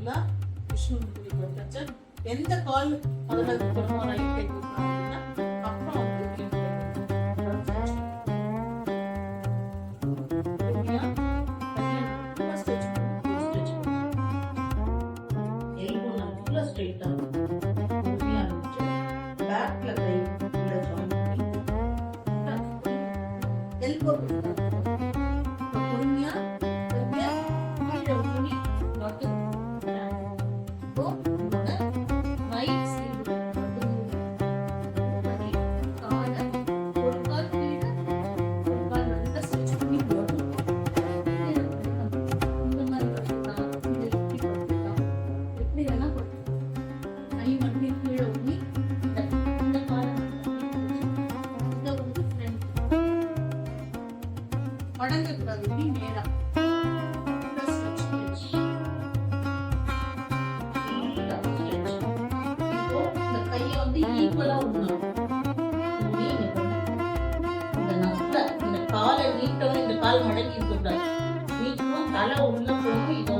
நல்லா விஷ்ணுமூர்த்தி வச்சாச்சு. எந்த கால் அதில் இருக்கிறோமோ ரைட் கை கொடுக்கணும் அப்படின்னா அப்புறம் வந்து மடங்கக்கூடாது. இப்படி நேரா இப்போ இந்த கையை வந்து ஈக்குவலா விடணும். இந்த காலை நீட்டவும் இந்த கால் மடங்கி இருக்கக்கூடாது. நீட்டவும் தலை உள்ள போகும்.